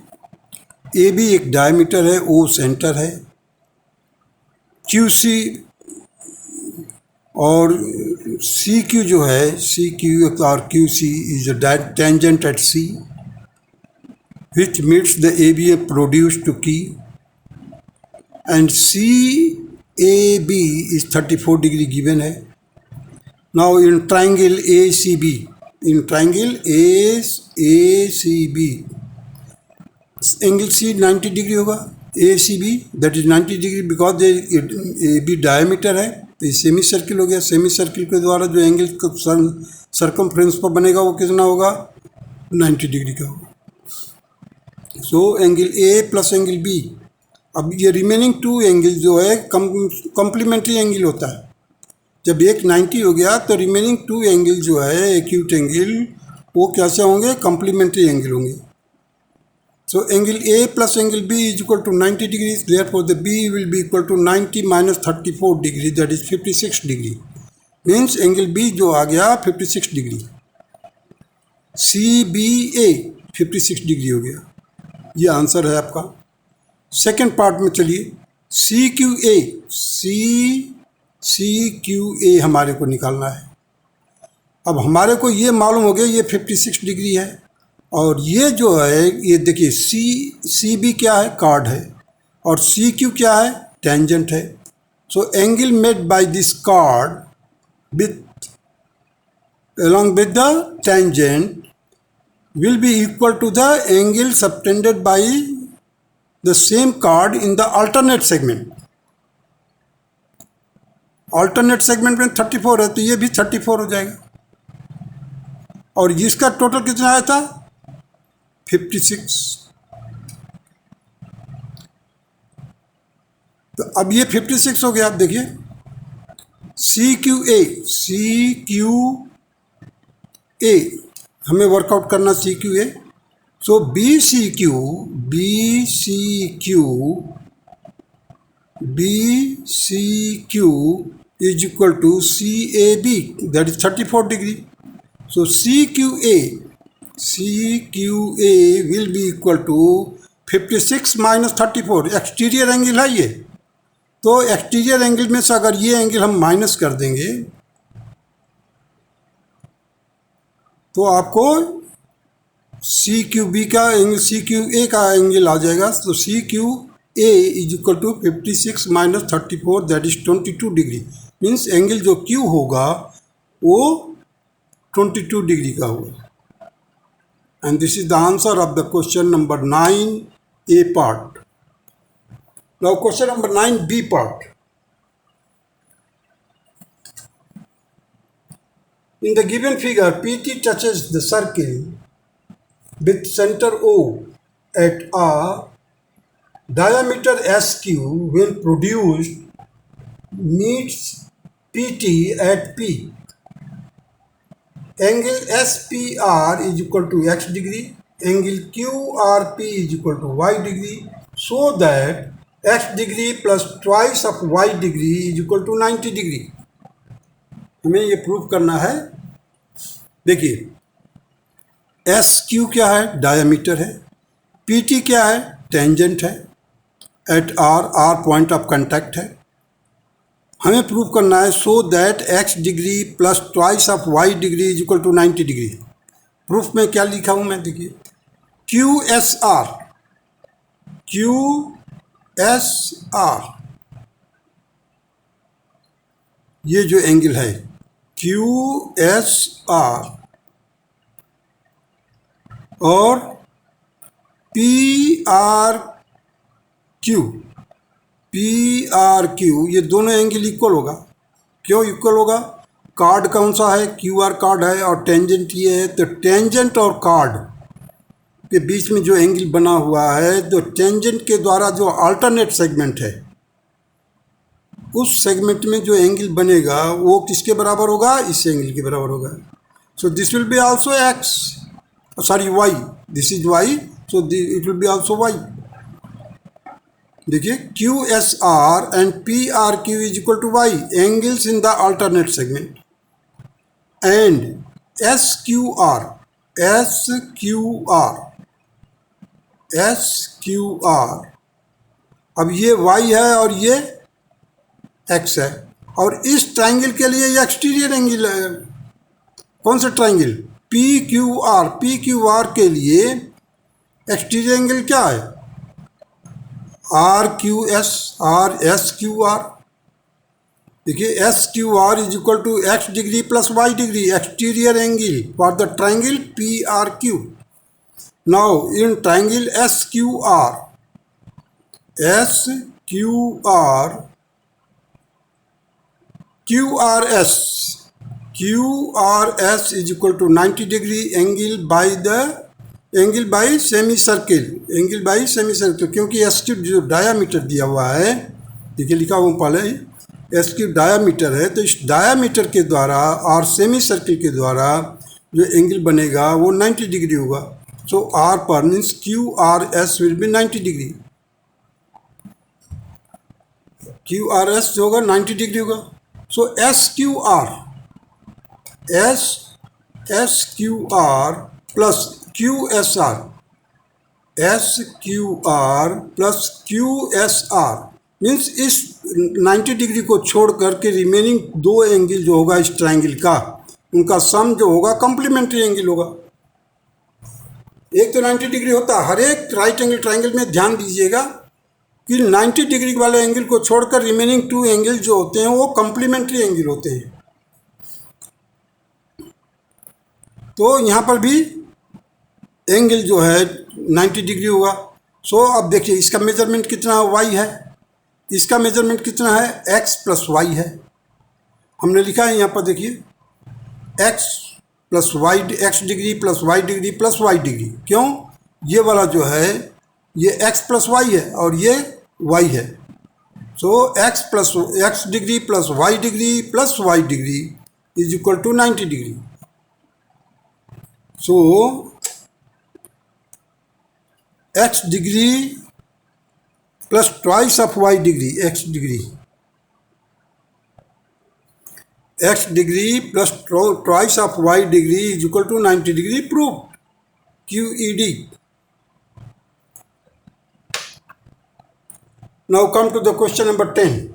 A B एक diameter है, ओ centre है, Q C और सी Q जो है, C Q और Q C is tangent at C which meets the A B A produce to Q and C A B is 34 degree given है. Now in triangle A C B, in triangle A C B angle C 90 degree होगा. A C B that is 90 degree because A B diameter है, तो semi circle हो गया. Semi circle के द्वारा जो angle circumference पर बनेगा वो कितना होगा, 90 डिग्री का होगा. So angle A plus angle B. अब ये रिमेनिंग टू एंगल जो है कॉम्प्लीमेंट्री एंगल होता है. जब एक 90 हो गया तो रिमेनिंग टू एंगल जो है एक्यूट एंगल वो कैसे होंगे, कॉम्प्लीमेंट्री एंगल होंगे. So angle A plus angle B is equal to 90 degrees. Therefore, the B will be equal to 90 minus 34 degree, that is 56 degree. Means angle B जो आ गया 56 degree. CBA 56 degree हो गया. ये answer है आपका. Second part में चलिए. CQA हमारे को निकालना है. अब हमारे को ये मालूम हो गया ये 56 डिग्री है और ये जो है ये देखिए सी बी क्या है, कार्ड है, और सी क्यू क्या है, टेंजेंट है. So angle made by this card with along with the tangent will be equal to the angle subtended by the same chord in the alternate segment. alternate segment में 34 है तो ये भी 34 हो जाएगा. और जिसका टोटल कितना आया था, 56. तो अब ये 56 हो गया. आप देखिए सी क्यू ए हमें वर्कआउट करना. CQA. So B C Q is equal to CAB, that is 34 degree. So CQA will be equal to 56 minus 34. Exterior angle है ये, तो एक्सटीरियर एंगल में से अगर ये एंगल हम माइनस कर देंगे तो आपको CQB का एंगल CQA का एंगल आ जाएगा. तो CQA is equal to 56 minus 34, that is 22 degree. Means angle जो Q होगा वो 22 डिग्री का होगा. And this is the answer of the question number 9A part. Now question number 9B part. In the given figure, PT touches the circle with center O at a diameter SQ when produced meets PT at P. Angle SPR is equal to x degree, angle QRP is equal to y degree, so that x degree plus twice of y degree is equal to 90 degree. हमें ये prove करना है. देखिए SQ क्या है, diameter है, PT क्या है, टेंजेंट है, at R point of contact है. हमें प्रूव करना है so that x degree plus twice of y degree is equal to 90 degree. Proof में क्या लिखा हूँ मैं, देखिए QSR ये जो एंगल है QSR और PRQ ये दोनों एंगल इक्वल होगा. क्यों इक्वल होगा? कार्ड कौन सा है? QR कार्ड है और टेंजेंट ये है, तो टेंजेंट और कार्ड के बीच में जो एंगल बना हुआ है, तो टेंजेंट के द्वारा जो अल्टरनेट सेगमेंट है उस सेगमेंट में जो एंगल बनेगा वो किसके बराबर होगा? इस एंगल के बराबर होगा। So this will be also x, sorry y, this is y, so it will be also y. देखिए QSR and PRQ is equal to y, angles in the alternate segment, and SQR, SQR, SQR, अब ये y है और ये x है, और इस triangle के लिए ये एक्सटीरियर एंगल है। कौन सा ट्राइंगल? PQR, PQR के लिए एक्सटीरियर एंगल क्या है? RQS, RSQR। देखिए SQR is equal to x degree plus y degree, exterior angle for the triangle PRQ। Now in triangle SQR, QRS, QRS is equal to 90 degree angle by semi circle, angle by semi circle, क्योंकि S cube जो diameter दिया हुआ है, देखिए लिखा हुआ पहले S cube diameter है, तो इस डायामीटर के द्वारा और सेमी सर्किल के द्वारा जो एंगल बनेगा वो 90 डिग्री होगा। सो आर पर means QRS will be 90 degree, QRS जो होगा 90 डिग्री होगा। सो SQR plus QSR, SQR plus QSR means इस 90 डिग्री को छोड़ करके रिमेनिंग दो एंगल जो होगा इस ट्राइंगल का, उनका सम जो होगा कॉम्प्लीमेंट्री एंगल होगा। एक तो 90 डिग्री होता है, हर एक राइट एंगल ट्राइंगल में ध्यान दीजिएगा कि 90 डिग्री वाले एंगल को छोड़कर रिमेनिंग टू एंगल जो होते हैं वो कॉम्प्लीमेंट्री एंगल होते हैं। तो यहाँ पर भी एंगल जो है 90 डिग्री होगा। सो अब देखिए इसका मेजरमेंट कितना y है, इसका मेजरमेंट कितना है? x प्लस वाई है। हमने लिखा है यहाँ पर देखिए x plus y, x degree plus y degree plus y degree. क्यों? ये वाला जो है ये x प्लस वाई है और ये y है। So x plus x degree plus y degree is equal to 90 degree. So x degree plus twice of y degree, x degree plus twice of y degree is equal to 90 degree, prove, QED। Now come to the question number 10.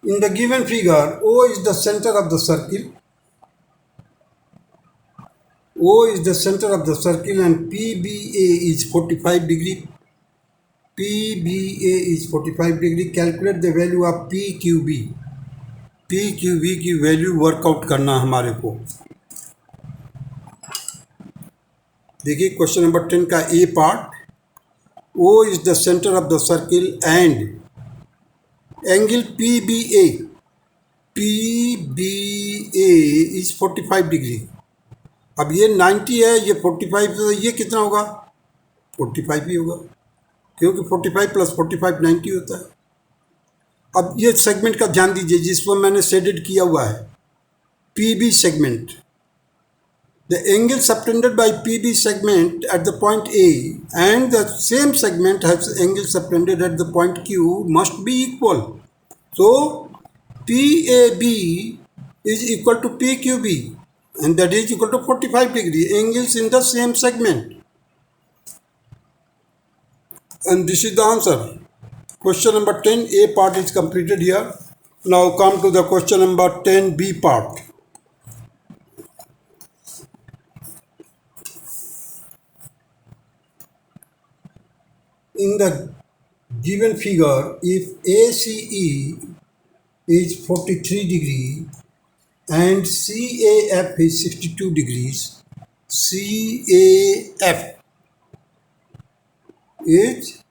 In the given figure, O is the center of the circle. O is the center of the circle and PBA is 45 degree. PBA is 45 degree. Calculate the value of PQB. PQB की value work out करना हमारे को। देखिए question number 10 का A part, O is the center of the circle and angle PBA is 45 degree. अब ये 90 है, ये 45, तो ये कितना होगा? 45 ही होगा, क्योंकि 45 प्लस 45 90 होता है। अब ये सेगमेंट का ध्यान दीजिए जिस पर मैंने शेडेड किया हुआ है, PB segment. The angle subtended by PB segment at the point A and the same segment has angle subtended at the point Q must be equal. So PAB is equal to PQB and that is equal to 45 degree, angles in the same segment. And this is the answer. Question number 10 A part is completed here. Now come to the question number 10 B part. In the given figure, if ACE is 43 degree and CAF is 62 degrees, CAF is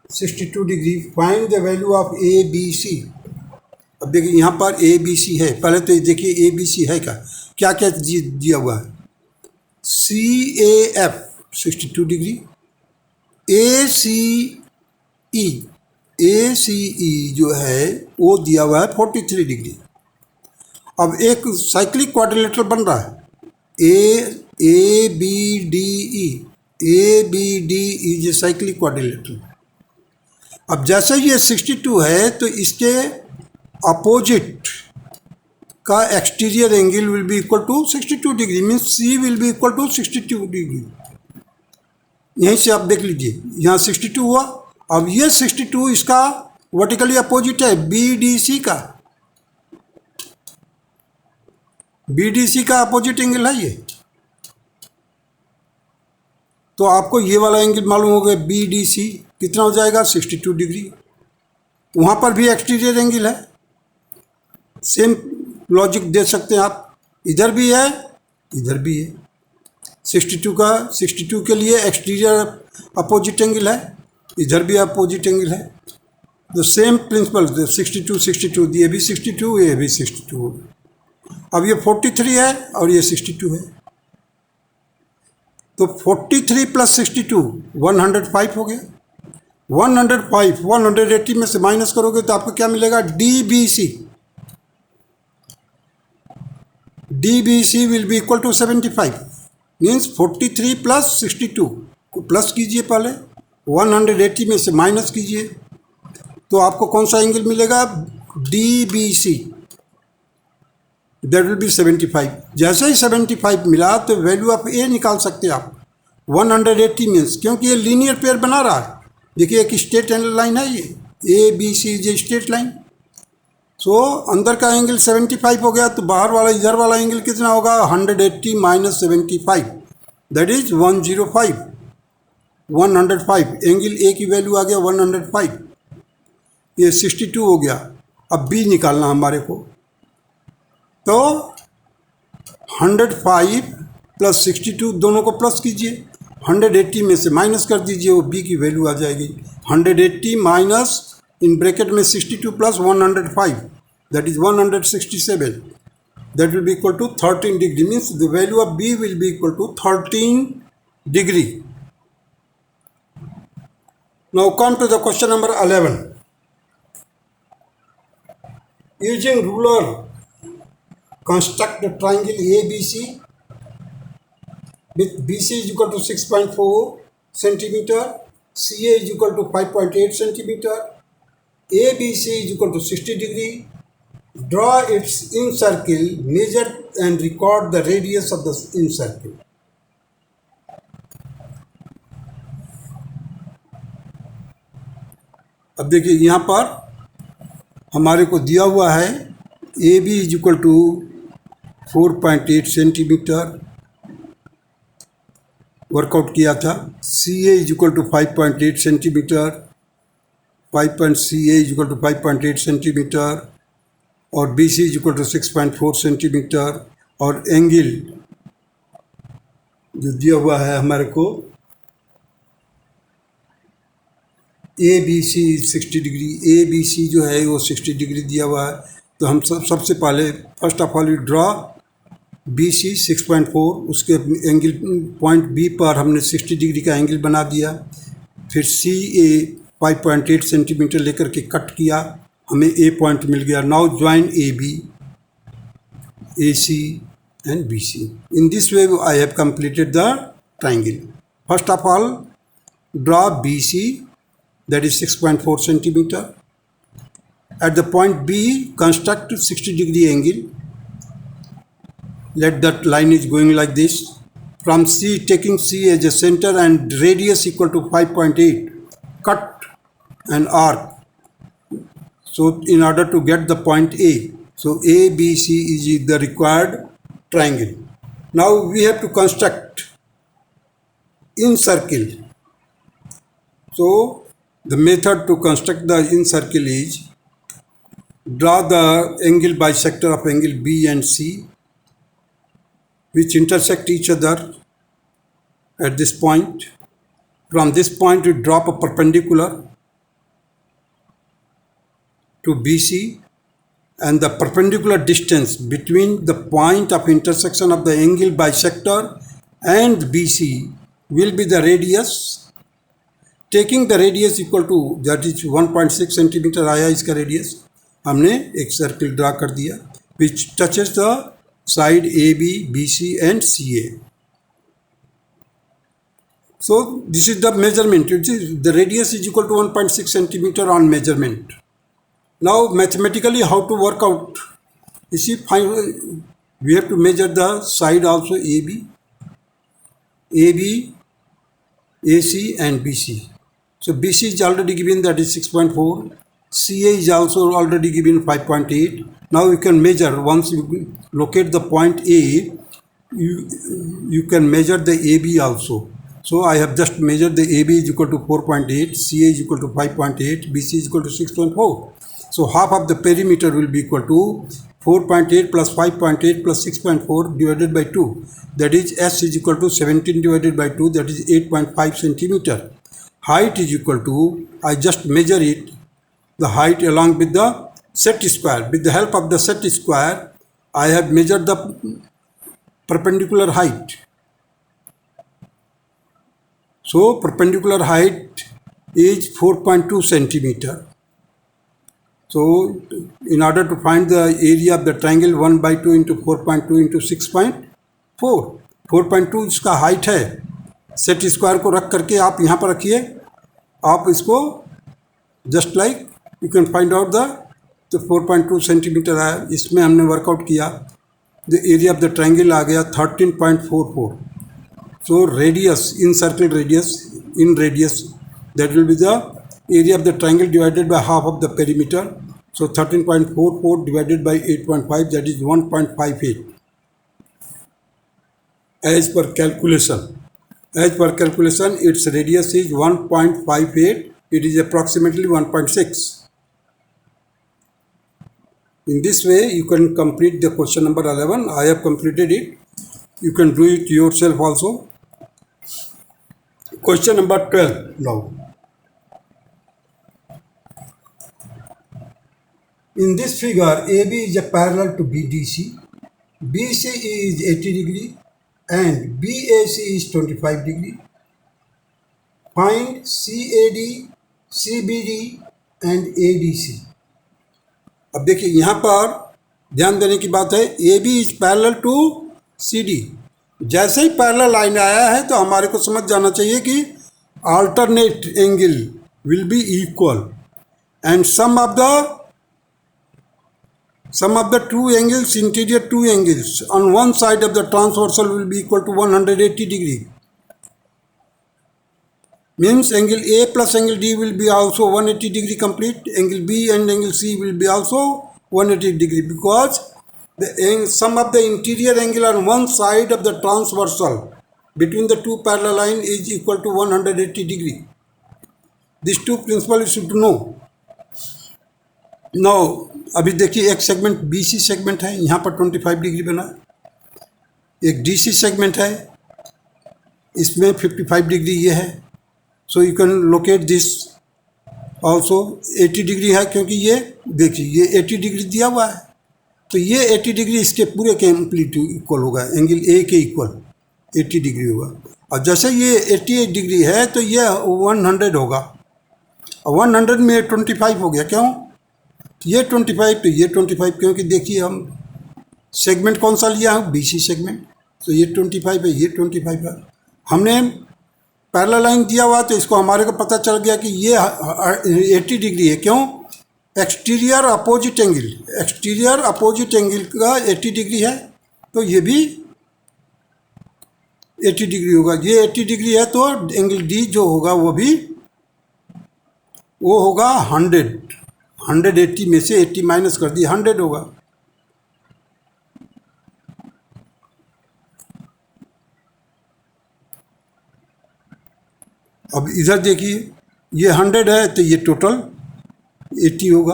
62 degree, find the value of A B C. अब देखिए यहाँ पर ए B सी है, पहले तो देखिए A B सी है क्या क्या दिया हुआ है। सी ए एफ 62 डिग्री, ए सी ई जो है वो दिया हुआ है 43 डिग्री। अब एक साइक्लिक क्वाड्रिलेटरल बन रहा है, A B D E, A B D is a cyclic quadrilateral. अब जैसे ये 62 है तो इसके अपोजिट का exterior angle will be equal to 62 degree, means C will be equal to 62 degree. यहीं से आप देख लीजिए, यहाँ 62 हुआ, अब ये 62 इसका वर्टिकली अपोजिट है बी डी सी का, बी डी सी का अपोजिट एंगल है ये। तो आपको ये वाला एंगल मालूम हो गया, बी डी सी कितना हो जाएगा 62 डिग्री। वहाँ पर भी एक्सटीरियर एंगल है, सेम लॉजिक दे सकते हैं आप, इधर भी है इधर भी है। 62 के लिए एक्सटीरियर अपोजिट एंगल है, इधर भी अपोजिट एंगल है। तो सेम प्रिंसिपल 62 ये भी 62 ये भी 62। अब ये 43 है और ये 62 है, तो 43 प्लस 62 105 हो गया। 105 180 में से माइनस करोगे तो आपको क्या मिलेगा, DBC will be equal to 75, means 43 plus 62 को प्लस कीजिए, पहले 180 में से माइनस कीजिए, तो आपको कौन सा एंगल मिलेगा, DBC, दैट विल बी 75। जैसे ही 75 मिला तो वैल्यू ऑफ ए निकाल सकते हैं आप 180 मीन्स, क्योंकि ये लीनियर पेयर बना रहा है। देखिए एक स्ट्रेट लाइन है ये, A B C is straight line. So अंदर का एंगल 75 हो गया, तो बाहर वाला इधर वाला एंगल कितना होगा, 180 minus 75, that is 105। 105 angle A की वैल्यू आ गया 105, ये 62 हो गया। अब बी निकालना हमारे को, तो 105 प्लस 62 दोनों को प्लस कीजिए, 180 में से माइनस कर दीजिए, वो बी की वैल्यू आ जाएगी 180 माइनस इन ब्रैकेट में 62 plus 105, that is 167, that will be equal to 13 degree, means the value of B will be equal to 13 degree. Now come to the question number 11। Using ruler construct the triangle ABC with BC is equal to 6.4 centimeter, CA is equal to 5.8 centimeter, ABC is equal to 60 degree. Draw its in circle, measure and record the radius of the in circle. अब देखिए यहाँ पर हमारे को दिया हुआ है AB is equal to 4.8 centimetre work out किया था, CA is equal to 5.8 centimetre, 5.CA is equal to 5.8 centimetre, और BC is equal to 6.4 centimetre, और एंगल जो दिया हुआ है हमारे को ABC 60 डिग्री, ABC जो है वो 60 डिग्री दिया हुआ है। तो हम सबसे पहले first of all draw BC 6.4, उसके एंगल पॉइंट B पर हमने 60 डिग्री का एंगल बना दिया। फिर CA 5.8 सेंटीमीटर लेकर के कट किया, हमें A पॉइंट मिल गया। Now join AB, AC and BC. In this way I have completed the triangle. First of all draw BC, that is 6.4 centimeter. At the point B construct 60 degree angle. Let that line is going like this. From C, taking C as a center and radius equal to 5.8, cut an arc. So in order to get the point A, so ABC is the required triangle. Now we have to construct in circle. So the method to construct the in circle is draw the angle bisector of angle B and C, which intersect each other at this point. From this point we drop a perpendicular to BC, and the perpendicular distance between the point of intersection of the angle bisector and BC will be the radius. Taking the radius equal to, that is 1.6 centimetre आया इसका radius, हमने एक circle draw कर दिया which touches the side AB, BC and CA. So this is the measurement. The radius is equal to 1.6 centimeter on measurement. Now mathematically how to work out? You see, we have to measure the side also AB, AC and BC. So BC is already given, that is 6.4. CA is also already given 5.8. Now you can measure, once you locate the point A, you can measure the AB also. So I have just measured the AB is equal to 4.8, CA is equal to 5.8, BC is equal to 6.4. So half of the perimeter will be equal to 4.8 plus 5.8 plus 6.4 divided by 2. That is S is equal to 17 divided by 2, that is 8.5 centimeter. Height is equal to, I just measure it, the height along with the set square. With the help of the set square, I have measured the perpendicular height. So perpendicular height is 4.2 centimeter. So in order to find the area of the triangle, 1 by 2 into 4.2 into 6.4, 4.2 इसका height है. Set square को रख करके आप यहाँ पर रखिए, आप इसको just like you can find out the 4.2 centimetre आया. इसमें हमने वर्कआउट किया, the area of the triangle आ गया 13.44. So radius, in circle radius, in radius, that will be the area of the triangle divided by half of the perimeter. So 13.44 divided by 8.5, that is 1.58. As per calculation, its radius is 1.58. It is approximately 1.6. In this way, you can complete the question number 11. I have completed it. You can do it yourself also. Question number 12 now. In this figure, AB is a parallel to BDC, BC is 80 degree and BAC is 25 degree. Find CAD, CBD and ADC. अब देखिए यहाँ पर ध्यान देने की बात है, AB is parallel to CD. जैसे ही पैरेलल लाइन आया है तो हमारे को समझ जाना चाहिए कि alternate angle will be equal and sum of the two angles, interior two angles on one side of the transversal will be equal to 180 degree. Means angle A plus angle D will be also 180 degree complete. Angle B and angle C will be also 180 degree because the sum of the interior angle on one side of the transversal between the two parallel line is equal to 180 degree. These two principles you should know. Now अभी देखिए एक segment BC segment है, यहाँ पर 25 degree बना. एक DC segment है, इसमें 55 डिग्री ये है. So you can locate this also 80 degree है, क्योंकि ये देखिए ये 80 डिग्री दिया हुआ है, तो ये 80 डिग्री इसके पूरे के कंप्लीट इक्वल होगा, एंगल ए के इक्वल 80 डिग्री होगा. और जैसे ये 88 डिग्री है तो ये 100 होगा, और 100 में 25 हो गया. क्यों ये 25 तो ये 25, क्योंकि देखिए हम सेगमेंट कौन सा लिया है, BC सेगमेंट, तो ये 25 है, ये 25 है. हमने पैरेलल लाइन दिया हुआ तो इसको हमारे को पता चल गया कि ये 80 डिग्री है. क्यों, एक्सटीरियर अपोजिट एंगल का 80 डिग्री है, तो ये भी 80 डिग्री होगा. ये 80 डिग्री है तो एंगल डी जो होगा वो होगा 180 में से 80 माइनस कर दिए 100 होगा. अब इधर देखिए ये 100 है तो ये टोटल 80 होगा,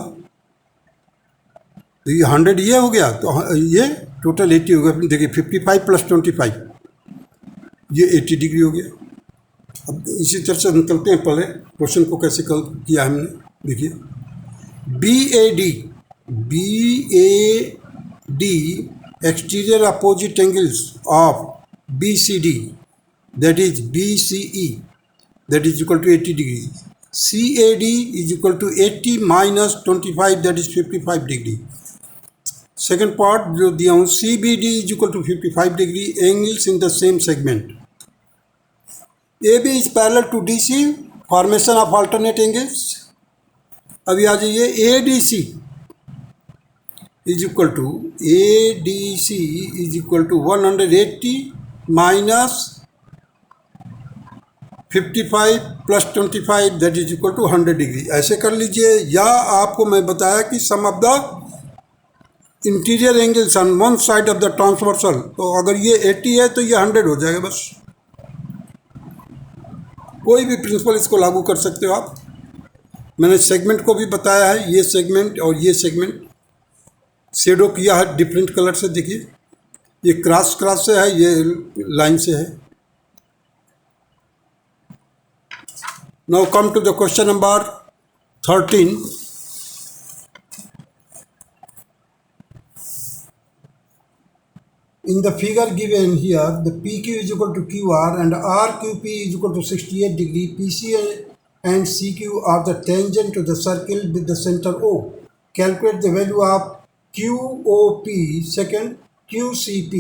तो ये 100 ये हो गया तो ये टोटल 80 होगा. देखिए 55 प्लस 25 ये 80 डिग्री हो गया. अब इसी तरह से निकलते हैं, पहले क्वेश्चन को कैसे किया हमने. देखिए BAD exterior opposite angles of BCD, that is BCE, that is equal to 80 degree. CAD is equal to 80 minus 25, that is 55 degree. Second part जो दिया हूँ, CBD is equal to 55 degree, angles in the same segment. AB is parallel to DC, formation of alternate angles. अभी आ जाइए, ADC is equal to 180 minus 55 plus 25, that is equal to 100 degree. ऐसे कर लीजिए, या आपको मैं बताया कि sum of the interior angles on one side of the transversal, तो अगर ये 80 है तो ये 100 हो जाएगा. बस कोई भी प्रिंसिपल इसको लागू कर सकते हो आप. मैंने सेगमेंट को भी बताया है, ये सेगमेंट और ये सेगमेंट शेडो किया है डिफरेंट कलर से. देखिए, ये क्रॉस क्रॉस से है, ये लाइन से है. Now come to the question number 13. In the figure given here, the PQ is equal to QR and RQP is equal to 68 degree. PC and CQ are the tangent to the circle with the center O. Calculate the value of QOP, second QCP.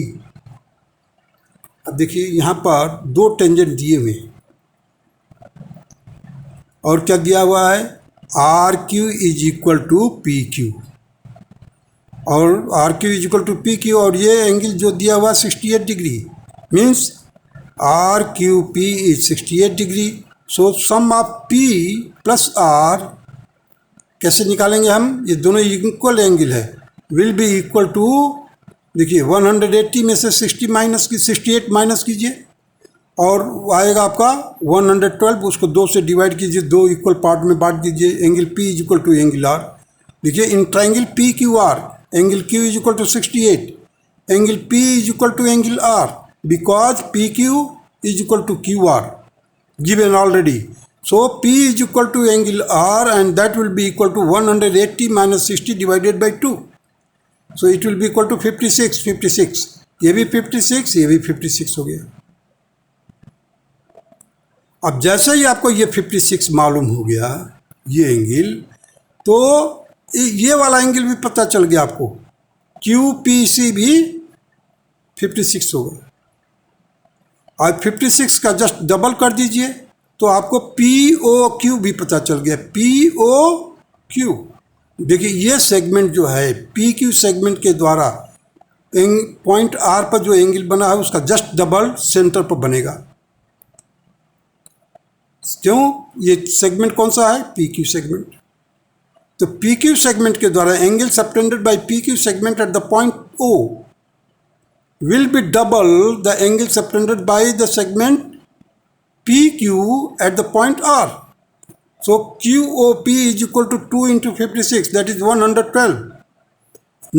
अब देखिए, यहाँ पर दो tangent दिए हुए हैं और क्या दिया हुआ है, RQ is equal to PQ और RQ is equal to PQ, और ये एंगल जो दिया हुआ 68 degree, means RQP is 68 degree. So sum of P plus R कैसे निकालेंगे हम, ये दोनों इक्वल एंगल है, विल बी इक्वल टू, देखिए 180 में से 68 माइनस कीजिए और आएगा आपका 112. उसको 2 से डिवाइड कीजिए, 2 इक्वल पार्ट में बांट दीजिए. Angle P is equal to angle R. देखिए, in triangle PQR, angle Q is equal to 68, angle P is equal to angle R, because PQ is equal to QR given already. So P is equal to angle R and that will be equal to 180 minus 60 divided by 2. So it will be equal to 56. ये भी 56, ये भी 56 हो गया. अब जैसे ही आपको ये 56 मालूम हो गया, ये एंगल, तो ये वाला एंगल भी पता चल गया आपको, QPC भी 56 होगा. और 56 का जस्ट डबल कर दीजिए तो आपको POQ भी पता चल गया. POQ, देखिए ये सेगमेंट जो है PQ सेगमेंट के द्वारा पॉइंट R पर जो एंगल बना है उसका जस्ट डबल सेंटर पर बनेगा. क्यों, ये सेगमेंट कौन सा है, PQ सेगमेंट. तो PQ सेगमेंट के द्वारा angle subtended bye PQ segment at the point O will be double the angle subtended by the segment PQ at the point R. So QOP is equal to 2 into 56, that is 112.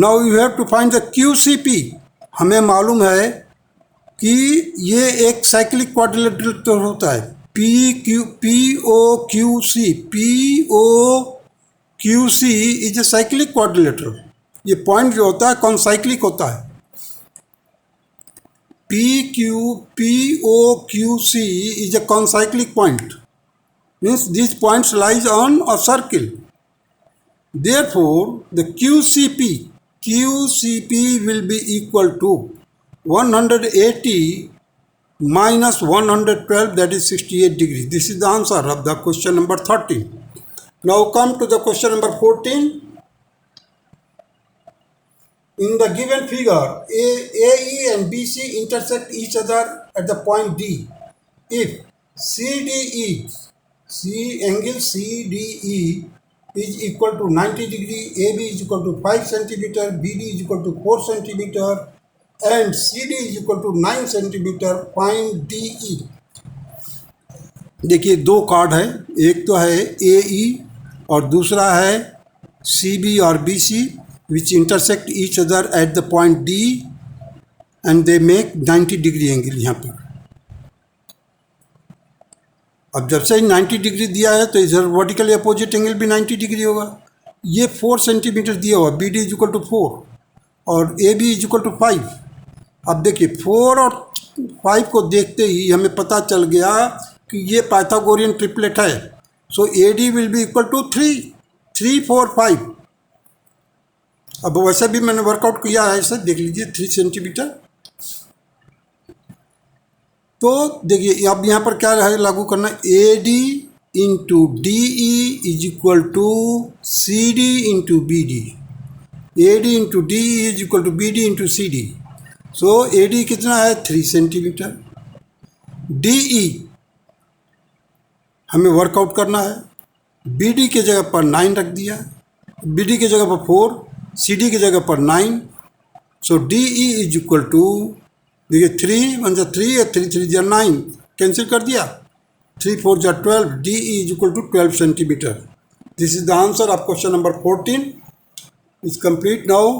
Now you have to find the QCP. हमें मालूम है कि ये एक cyclic quadrilateral होता है. POQC is a cyclic quadrilateral. ये point जो होता है कौन साइक्लिक होता है. POQC is a concyclic point, means these points lies on a circle. Therefore, the QCP will be equal to 180 minus 112, that is 68 degrees. This is the answer of the question number 13. Now come to the question number 14. In the given figure, AE and BC intersect each other at the point D. If angle CDE is equal to 90 degree, AB is equal to 5 centimeter, BD is equal to 4 centimeter, and CD is equal to 9 centimeter, find DE. देखिए दो card है, एक तो है AE और दूसरा है CB और BC, which intersect each other at the point D and they make 90 degree angle. यहाँ पर अब जब से 90 डिग्री दिया है तो इधर वर्टिकली अपोजिट एंगल भी 90 डिग्री होगा. ये 4 सेंटीमीटर दिया हुआ, B D is equal to 4 और A B is equal to 5। अब देखिए 4 और 5 को देखते ही हमें पता चल गया कि ये पाइथागोरियन ट्रिपलेट है। So A D will be equal to 3 4 5। अब वैसे भी मैंने वर्कआउट किया है, इसे देख लीजिए 3 सेंटीमीटर। तो देखिए अब यहाँ पर क्या है लागू करना, A D into D E is equal to C D into B D. A D into D E is equal to B D into C D. So A D कितना है 3 सेंटीमीटर। डी ई हमें work out करना है, B D के जगह पर 9 रख दिया, बी डी की जगह पर 4, सी डी की जगह पर 9। So D E is equal to, देखिए 3 1 जा 3 है, 3 3 जा 9, कैंसिल कर दिया, 3 4 जा 12, D E is equal to 12 centimetre. This is the answer of question number 14 is complete now.